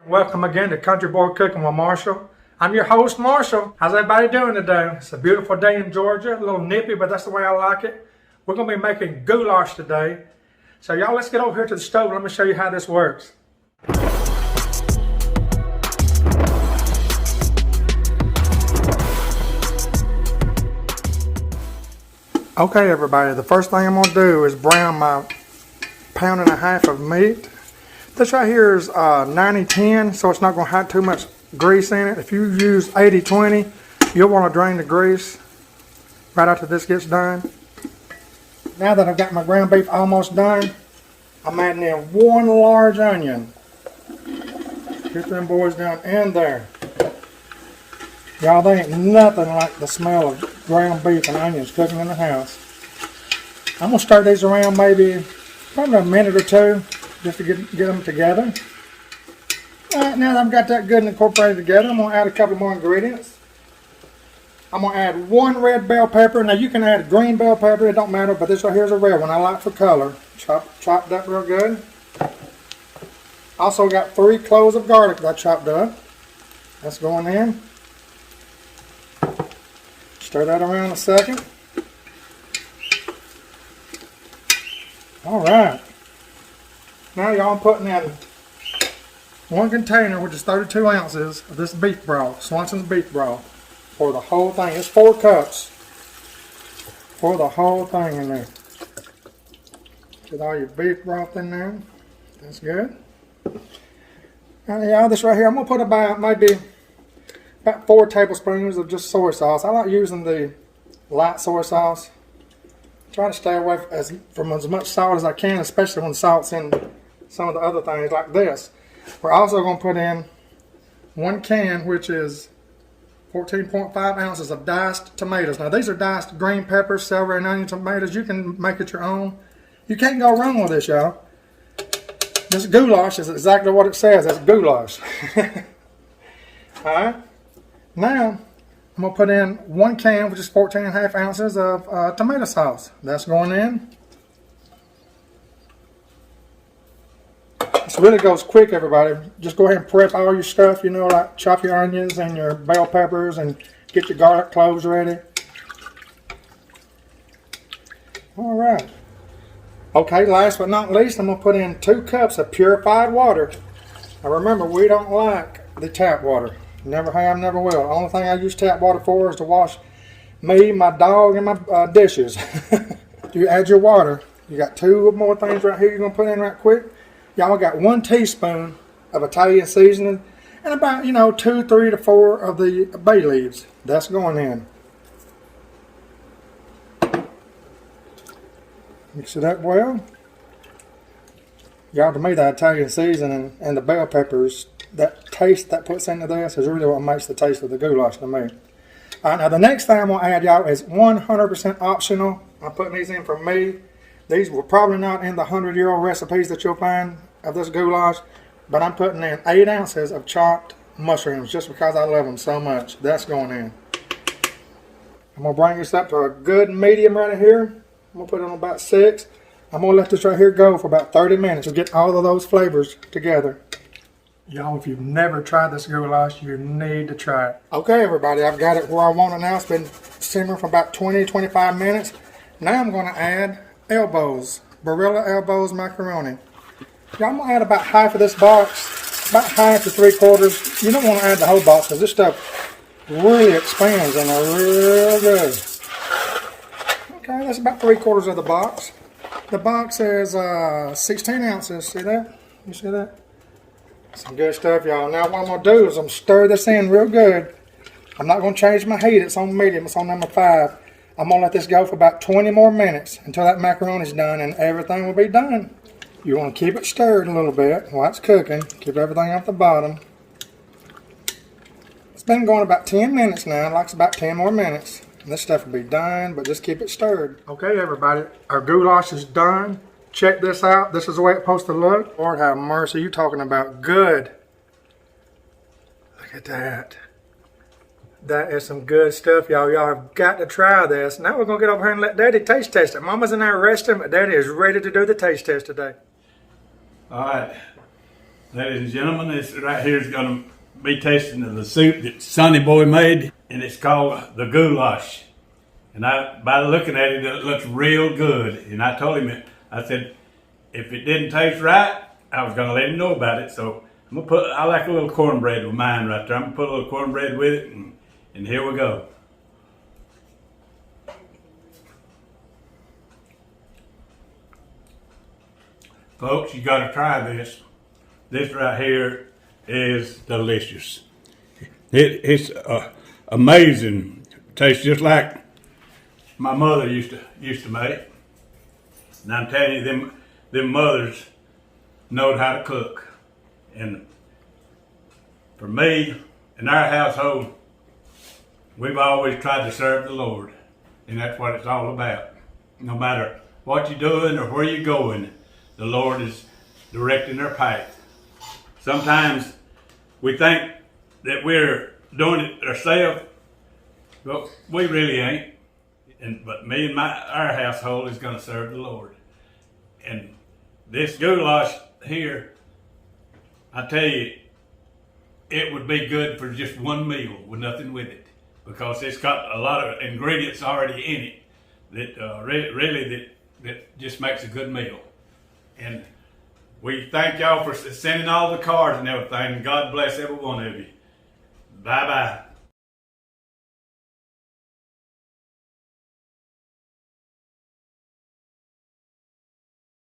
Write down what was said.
Welcome again to Country Boy Cooking with Marshall. I'm your host, Marshall. How's everybody doing today? It's a beautiful day in Georgia, a little nippy, but that's the way I like it. We're going to be making goulash today. So y'all, let's get over here to the stove and let me show you how this works. Okay everybody, the first thing I'm going to do is brown my 1.5 pounds of meat. This right here is 90-10, so it's not going to have too much grease in it. If you use 80-20, you'll want to drain the grease right after this gets done. Now that I've got my ground beef almost done, I'm adding in 1 large onion. Get them boys down in there. Y'all, there ain't nothing like the smell of ground beef and onions cooking in the house. I'm going to stir these around probably a minute or two just to get them together. Alright, now that I've got that good and incorporated together, I'm going to add a couple more ingredients. I'm going to add 1 red bell pepper. Now you can add green bell pepper, it don't matter, but this right here is a red one I like for color. Chopped up real good. Also got 3 cloves of garlic that I chopped up. That's going in. Stir that around a second. Alright. Now y'all, I'm putting in 1 container, which is 32 ounces of this beef broth, Swanson's beef broth, for the whole thing. It's 4 cups for the whole thing in there. Get all your beef broth in there. That's good. And y'all, this right here, I'm going to put about 4 tablespoons of just soy sauce. I like using the light soy sauce. Try to stay away from as much salt as I can, especially when salt's in some of the other things like this. We're also going to put in 1 can, which is 14.5 ounces of diced tomatoes. Now these are diced green peppers, celery, and onion tomatoes. You can make it your own. You can't go wrong with this, y'all. This goulash is exactly what it says. It's goulash. Alright. Now, I'm going to put in 1 can, which is 14.5 ounces of tomato sauce. That's going in. This really goes quick, everybody. Just go ahead and prep all your stuff, you know, like chop your onions and your bell peppers and get your garlic cloves ready. Alright. Okay, last but not least, I'm going to put in 2 cups of purified water. Now remember, we don't like the tap water. Never have, never will. The only thing I use tap water for is to wash me, my dog, and my dishes. You add your water. You got 2 more things right here you're going to put in right quick. Y'all got 1 teaspoon of Italian seasoning and about, 2, 3 to 4 of the bay leaves. That's going in. Mix it up well. Y'all, to me, the Italian seasoning and the bell peppers, that taste that puts into this is really what makes the taste of the goulash to me. Alright, now the next thing I'm going to add, y'all, is 100% optional. I'm putting these in for me. These were probably not in the 100-year-old recipes that you'll find of this goulash, but I'm putting in 8 ounces of chopped mushrooms just because I love them so much. That's going in. I'm going to bring this up to a good medium right here. I'm going to put it on about 6. I'm going to let this right here go for about 30 minutes to get all of those flavors together. Y'all, if you've never tried this goulash, you need to try it. Okay, everybody, I've got it where I want it now. It's been simmering for about 20-25 minutes. Now I'm going to add Barilla elbows macaroni. Y'all, I'm going to add about half of this box, about half to 3/4. You don't want to add the whole box because this stuff really expands and they're real good. Okay, that's about 3/4 of the box. The box is 16 ounces. See that? You see that? Some good stuff, y'all. Now what I'm going to do is I'm going to stir this in real good. I'm not going to change my heat. It's on medium. It's on number 5. I'm going to let this go for about 20 more minutes until that macaroni is done and everything will be done. You want to keep it stirred a little bit while it's cooking. Keep everything off the bottom. It's been going about 10 minutes now. It likes about 10 more minutes. And this stuff will be done, but just keep it stirred. Okay, everybody. Our goulash is done. Check this out. This is the way it's supposed to look. Lord have mercy. You're talking about good. Look at that. That is some good stuff, y'all. Y'all have got to try this. Now we're going to get over here and let Daddy taste test it. Mama's in there resting, but Daddy is ready to do the taste test today. All right. Ladies and gentlemen, this right here is going to be tasting of the soup that Sonny Boy made, and it's called the Goulash. And by looking at it, it looks real good. And I told him, I said, if it didn't taste right, I was going to let him know about it. So I'm going to put, I like a little cornbread with mine right there. I'm going to put a little cornbread with it, and here we go. Folks, you got to try this. This right here is delicious. It's amazing. Tastes just like my mother used to make. And I'm telling you, them mothers know how to cook. And for me, in our household, we've always tried to serve the Lord. And that's what it's all about. No matter what you're doing or where you're going, the Lord is directing our path. Sometimes we think that we're doing it ourselves, but we really ain't. But me and our household is going to serve the Lord. And this goulash here, I tell you, it would be good for just one meal with nothing with it, because it's got a lot of ingredients already in it that really just makes a good meal. And we thank y'all for sending all the cards and everything. God bless every one of you. Bye-bye.